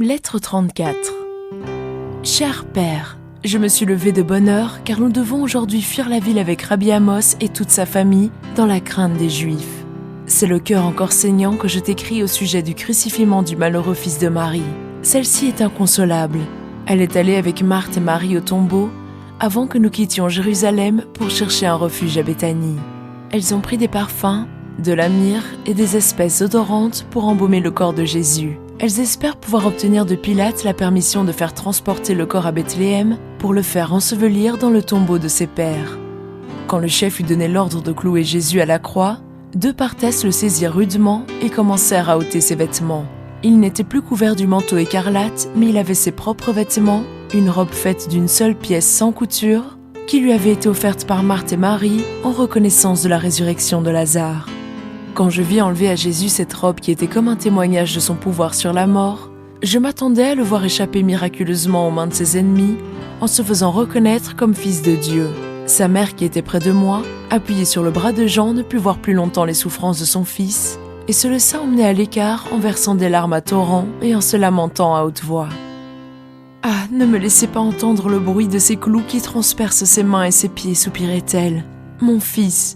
Lettre 34. Cher Père, je me suis levée de bonne heure car nous devons aujourd'hui fuir la ville avec Rabbi Amos et toute sa famille dans la crainte des Juifs. C'est le cœur encore saignant que je t'écris au sujet du crucifiement du malheureux fils de Marie. Celle-ci est inconsolable. Elle est allée avec Marthe et Marie au tombeau avant que nous quittions Jérusalem pour chercher un refuge à Béthanie. Elles ont pris des parfums, de la myrrhe et des espèces odorantes pour embaumer le corps de Jésus. Elles espèrent pouvoir obtenir de Pilate la permission de faire transporter le corps à Bethléem pour le faire ensevelir dans le tombeau de ses pères. Quand le chef eut donné l'ordre de clouer Jésus à la croix, 2 partès le saisirent rudement et commencèrent à ôter ses vêtements. Il n'était plus couvert du manteau écarlate, mais il avait ses propres vêtements, une robe faite d'une seule pièce sans couture, qui lui avait été offerte par Marthe et Marie en reconnaissance de la résurrection de Lazare. Quand je vis enlever à Jésus cette robe qui était comme un témoignage de son pouvoir sur la mort, je m'attendais à le voir échapper miraculeusement aux mains de ses ennemis en se faisant reconnaître comme fils de Dieu. Sa mère qui était près de moi, appuyée sur le bras de Jean, ne put voir plus longtemps les souffrances de son fils et se laissa emmener à l'écart en versant des larmes à torrents et en se lamentant à haute voix. « Ah, ne me laissez pas entendre le bruit de ces clous qui transpercent ses mains et ses pieds, soupirait-elle. Mon fils,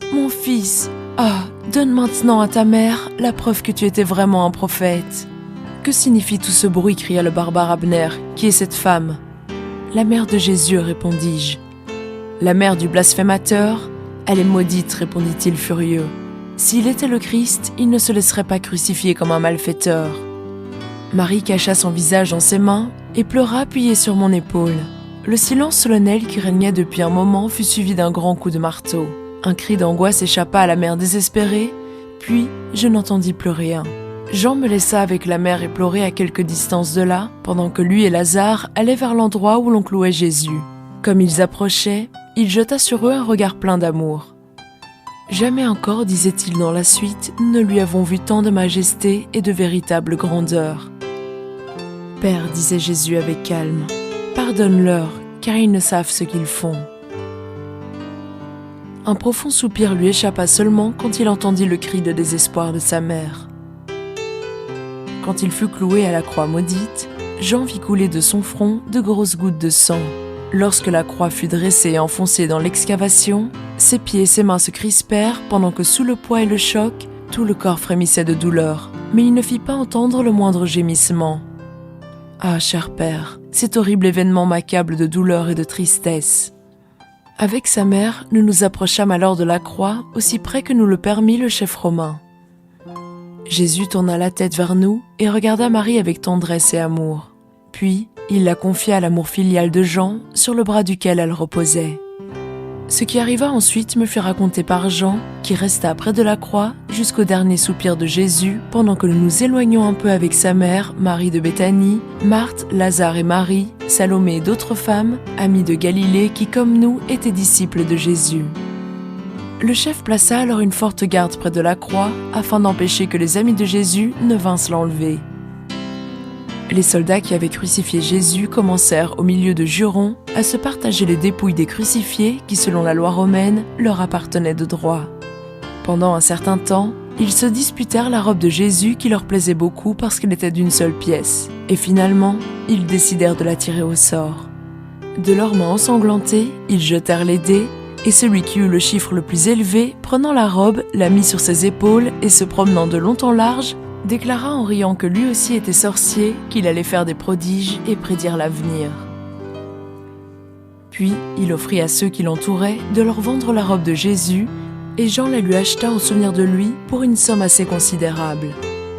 ah, donne maintenant à ta mère la preuve que tu étais vraiment un prophète. » « Que signifie tout ce bruit » cria le barbare Abner. « Qui est cette femme ?»« La mère de Jésus, répondis-je. »« La mère du blasphémateur ? Elle est maudite, répondit-il furieux. S'il était le Christ, il ne se laisserait pas crucifier comme un malfaiteur. » Marie cacha son visage dans ses mains et pleura appuyée sur mon épaule. Le silence solennel qui régnait depuis un moment fut suivi d'un grand coup de marteau. Un cri d'angoisse échappa à la mère désespérée, puis je n'entendis plus rien. Jean me laissa avec la mère éplorée à quelque distance de là, pendant que lui et Lazare allaient vers l'endroit où l'on clouait Jésus. Comme ils approchaient, il jeta sur eux un regard plein d'amour. « Jamais encore, disait-il dans la suite, nous ne lui avons vu tant de majesté et de véritable grandeur. »« Père, disait Jésus avec calme, pardonne-leur, car ils ne savent ce qu'ils font. » Un profond soupir lui échappa seulement quand il entendit le cri de désespoir de sa mère. Quand il fut cloué à la croix maudite, Jean vit couler de son front de grosses gouttes de sang. Lorsque la croix fut dressée et enfoncée dans l'excavation, ses pieds et ses mains se crispèrent pendant que sous le poids et le choc, tout le corps frémissait de douleur. Mais il ne fit pas entendre le moindre gémissement. Ah, cher Père, cet horrible événement m'accable de douleur et de tristesse. Avec sa mère, nous nous approchâmes alors de la croix, aussi près que nous le permit le chef romain. Jésus tourna la tête vers nous et regarda Marie avec tendresse et amour. Puis, il la confia à l'amour filial de Jean, sur le bras duquel elle reposait. Ce qui arriva ensuite me fut raconté par Jean, qui resta près de la croix jusqu'au dernier soupir de Jésus, pendant que nous nous éloignions un peu avec sa mère, Marie de Béthanie, Marthe, Lazare et Marie, Salomé et d'autres femmes, amies de Galilée qui, comme nous, étaient disciples de Jésus. Le chef plaça alors une forte garde près de la croix, afin d'empêcher que les amis de Jésus ne vinssent l'enlever. Les soldats qui avaient crucifié Jésus commencèrent, au milieu de jurons, à se partager les dépouilles des crucifiés qui, selon la loi romaine, leur appartenaient de droit. Pendant un certain temps, ils se disputèrent la robe de Jésus qui leur plaisait beaucoup parce qu'elle était d'une seule pièce, et finalement, ils décidèrent de la tirer au sort. De leurs mains ensanglantées, ils jetèrent les dés, et celui qui eut le chiffre le plus élevé, prenant la robe, la mit sur ses épaules et se promenant de long en large, déclara en riant que lui aussi était sorcier, qu'il allait faire des prodiges et prédire l'avenir. Puis il offrit à ceux qui l'entouraient de leur vendre la robe de Jésus, et Jean la lui acheta en souvenir de lui pour une somme assez considérable.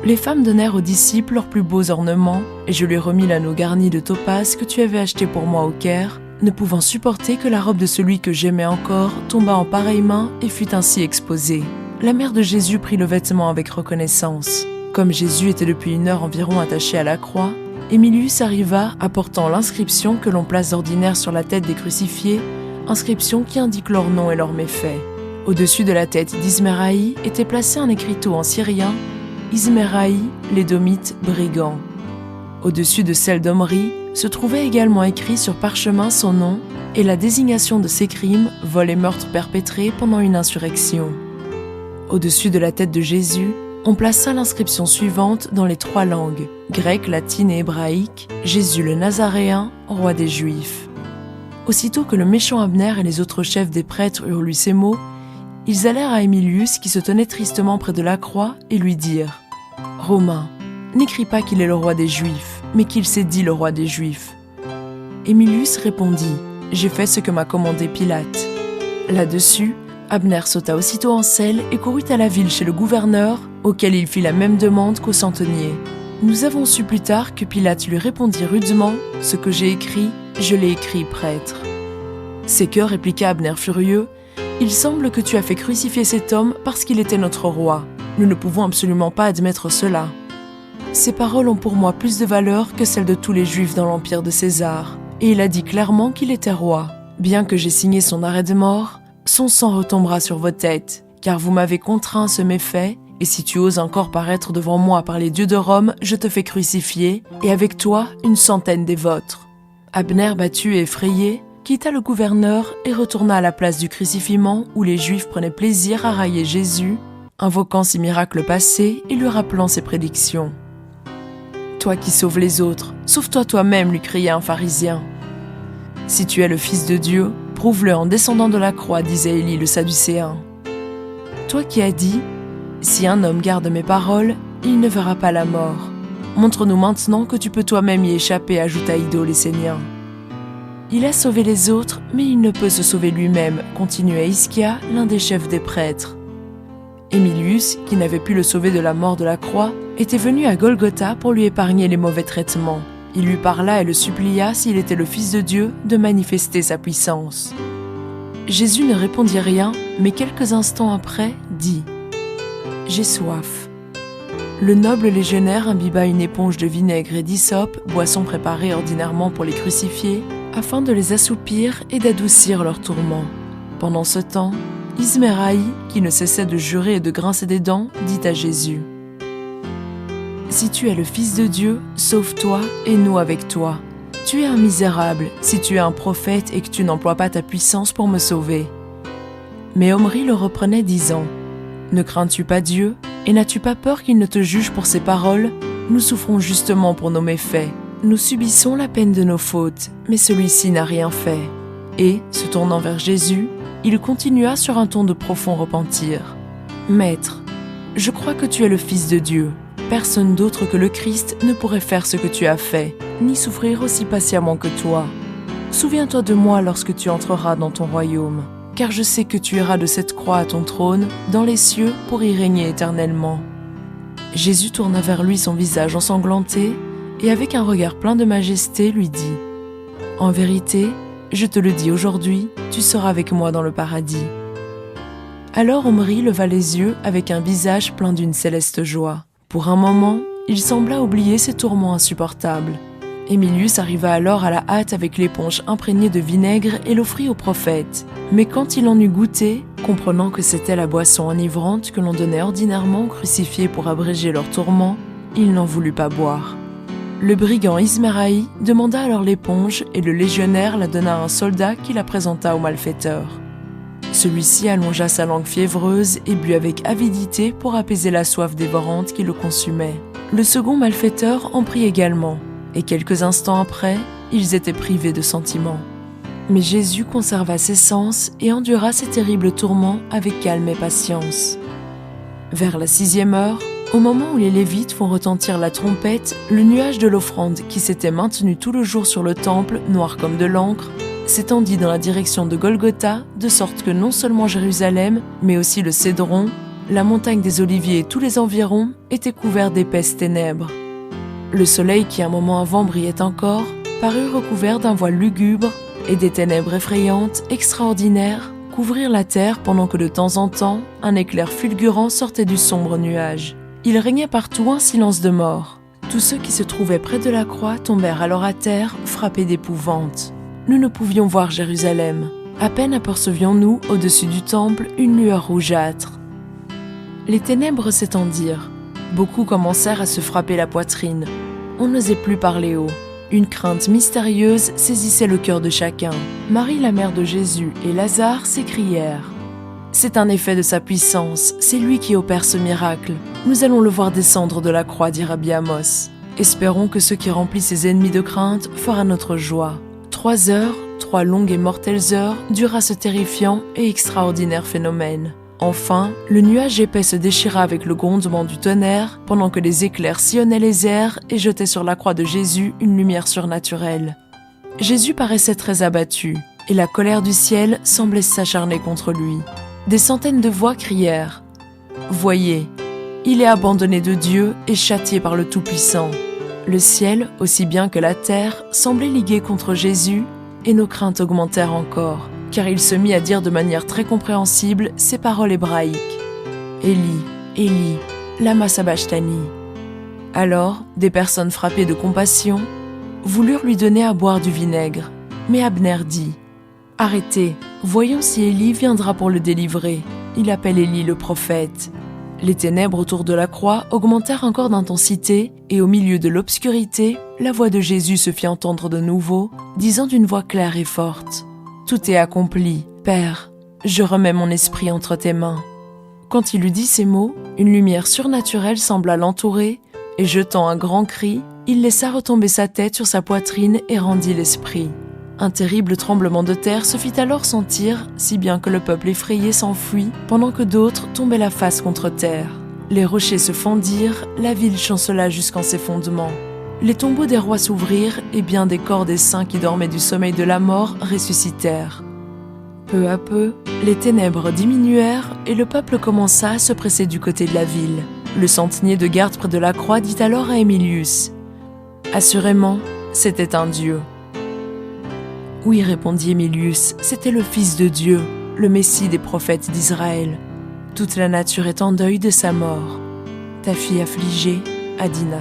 Les femmes donnèrent aux disciples leurs plus beaux ornements, et je lui remis l'anneau garni de topaze que tu avais acheté pour moi au Caire, ne pouvant supporter que la robe de celui que j'aimais encore tombât en pareille main et fut ainsi exposée. La mère de Jésus prit le vêtement avec reconnaissance. Comme Jésus était depuis 1 heure environ attaché à la croix, Émilius arriva apportant l'inscription que l'on place d'ordinaire sur la tête des crucifiés, inscription qui indique leur nom et leurs méfaits. Au-dessus de la tête d'Isméraï était placé un écriteau en syrien, Isméraï, l'édomite, brigand. Au-dessus de celle d'Omri se trouvait également écrit sur parchemin son nom et la désignation de ses crimes, vol et meurtre perpétrés pendant une insurrection. Au-dessus de la tête de Jésus, on plaça l'inscription suivante dans les 3 langues, grecque, latine et hébraïque, Jésus le Nazaréen, roi des Juifs. Aussitôt que le méchant Abner et les autres chefs des prêtres eurent lu ces mots, ils allèrent à Émilius qui se tenait tristement près de la croix et lui dirent « Romain, n'écris pas qu'il est le roi des Juifs, mais qu'il s'est dit le roi des Juifs. » Émilius répondit « J'ai fait ce que m'a commandé Pilate. » Là-dessus, Abner sauta aussitôt en selle et courut à la ville chez le gouverneur, auquel il fit la même demande qu'au centenier. Nous avons su plus tard que Pilate lui répondit rudement « Ce que j'ai écrit, je l'ai écrit, prêtre. » C'est que, répliqua Abner furieux, « Il semble que tu as fait crucifier cet homme parce qu'il était notre roi. Nous ne pouvons absolument pas admettre cela. Ces paroles ont pour moi plus de valeur que celles de tous les Juifs dans l'empire de César. Et il a dit clairement qu'il était roi. Bien que j'ai signé son arrêt de mort, son sang retombera sur vos têtes, car vous m'avez contraint à ce méfait, et si tu oses encore paraître devant moi par les dieux de Rome, je te fais crucifier, et avec toi 100 des vôtres. » Abner, battu et effrayé, quitta le gouverneur et retourna à la place du crucifiement où les Juifs prenaient plaisir à railler Jésus, invoquant ses miracles passés et lui rappelant ses prédictions. « Toi qui sauves les autres, sauve-toi toi-même, lui cria un pharisien. « Si tu es le Fils de Dieu, prouve-le en descendant de la croix, disait Élie le Sadducéen. Toi qui as dit, si un homme garde mes paroles, il ne verra pas la mort. Montre-nous maintenant que tu peux toi-même y échapper, ajouta Ido l'Essénien. Il a sauvé les autres, mais il ne peut se sauver lui-même, continuait Hiskia, l'un des chefs des prêtres. Émilius, qui n'avait pu le sauver de la mort de la croix, était venu à Golgotha pour lui épargner les mauvais traitements. Il lui parla et le supplia, s'il était le Fils de Dieu, de manifester sa puissance. Jésus ne répondit rien, mais quelques instants après, dit « J'ai soif. » Le noble légionnaire imbiba une éponge de vinaigre et d'hysope, boisson préparée ordinairement pour les crucifiés, afin de les assoupir et d'adoucir leurs tourments. Pendant ce temps, Isméraï, qui ne cessait de jurer et de grincer des dents, dit à Jésus « Si tu es le Fils de Dieu, sauve-toi et nous avec toi. Tu es un misérable si tu es un prophète et que tu n'emploies pas ta puissance pour me sauver. » Mais Omri le reprenait disant « Ne crains-tu pas Dieu et n'as-tu pas peur qu'il ne te juge pour ces paroles? Nous souffrons justement pour nos méfaits. Nous subissons la peine de nos fautes, mais celui-ci n'a rien fait. » Et, se tournant vers Jésus, il continua sur un ton de profond repentir. « Maître, je crois que tu es le Fils de Dieu. Personne d'autre que le Christ ne pourrait faire ce que tu as fait, ni souffrir aussi patiemment que toi. Souviens-toi de moi lorsque tu entreras dans ton royaume, car je sais que tu iras de cette croix à ton trône, dans les cieux, pour y régner éternellement. » Jésus tourna vers lui son visage ensanglanté, et avec un regard plein de majesté lui dit « En vérité, je te le dis aujourd'hui, tu seras avec moi dans le paradis. » Alors Omri leva les yeux avec un visage plein d'une céleste joie. Pour un moment, il sembla oublier ses tourments insupportables. Émilius arriva alors à la hâte avec l'éponge imprégnée de vinaigre et l'offrit au prophète. Mais quand il en eut goûté, comprenant que c'était la boisson enivrante que l'on donnait ordinairement aux crucifiés pour abréger leurs tourments, il n'en voulut pas boire. Le brigand Isméraï demanda alors l'éponge et le légionnaire la donna à un soldat qui la présenta au malfaiteur. Celui-ci allongea sa langue fiévreuse et but avec avidité pour apaiser la soif dévorante qui le consumait. Le second malfaiteur en prit également, et quelques instants après, ils étaient privés de sentiments. Mais Jésus conserva ses sens et endura ces terribles tourments avec calme et patience. Vers la 6e heure, au moment où les Lévites font retentir la trompette, le nuage de l'offrande qui s'était maintenu tout le jour sur le temple, noir comme de l'encre, s'étendit dans la direction de Golgotha, de sorte que non seulement Jérusalem, mais aussi le Cédron, la montagne des Oliviers et tous les environs étaient couverts d'épaisses ténèbres. Le soleil qui un moment avant brillait encore, parut recouvert d'un voile lugubre, et des ténèbres effrayantes, extraordinaires, couvrirent la terre pendant que de temps en temps, un éclair fulgurant sortait du sombre nuage. Il régnait partout un silence de mort. Tous ceux qui se trouvaient près de la croix tombèrent alors à terre, frappés d'épouvante. Nous ne pouvions voir Jérusalem. À peine apercevions-nous, au-dessus du temple, une lueur rougeâtre. Les ténèbres s'étendirent. Beaucoup commencèrent à se frapper la poitrine. On n'osait plus parler haut. Une crainte mystérieuse saisissait le cœur de chacun. Marie, la mère de Jésus, et Lazare s'écrièrent « C'est un effet de sa puissance, c'est lui qui opère ce miracle. Nous allons le voir descendre de la croix, dit Rabbi Amos. » Espérons que ce qui remplit ses ennemis de crainte fera notre joie. 3 heures, 3 longues et mortelles heures, dura ce terrifiant et extraordinaire phénomène. Enfin, le nuage épais se déchira avec le grondement du tonnerre, pendant que les éclairs sillonnaient les airs et jetaient sur la croix de Jésus une lumière surnaturelle. Jésus paraissait très abattu, et la colère du ciel semblait s'acharner contre lui. Des centaines de voix crièrent « Voyez, il est abandonné de Dieu et châtié par le Tout-Puissant. » Le ciel, aussi bien que la terre, semblait ligué contre Jésus, et nos craintes augmentèrent encore, car il se mit à dire de manière très compréhensible ces paroles hébraïques. « Élie, Élie, lama sabachthani » Alors, des personnes frappées de compassion voulurent lui donner à boire du vinaigre, mais Abner dit « Arrêtez, voyons si Élie viendra pour le délivrer. Il appelle Élie le prophète. » Les ténèbres autour de la croix augmentèrent encore d'intensité, et au milieu de l'obscurité, la voix de Jésus se fit entendre de nouveau, disant d'une voix claire et forte « Tout est accompli, Père, je remets mon esprit entre tes mains. » Quand il eut dit ces mots, une lumière surnaturelle sembla l'entourer, et jetant un grand cri, il laissa retomber sa tête sur sa poitrine et rendit l'esprit. Un terrible tremblement de terre se fit alors sentir, si bien que le peuple effrayé s'enfuit, pendant que d'autres tombaient la face contre terre. Les rochers se fendirent, la ville chancela jusqu'en ses fondements. Les tombeaux des rois s'ouvrirent, et bien des corps des saints qui dormaient du sommeil de la mort ressuscitèrent. Peu à peu, les ténèbres diminuèrent, et le peuple commença à se presser du côté de la ville. Le centenier de garde près de la croix dit alors à Émilius « Assurément, c'était un dieu. » « Oui, répondit Émilius, c'était le Fils de Dieu, le Messie des prophètes d'Israël. Toute la nature est en deuil de sa mort. Ta fille affligée, Adina. »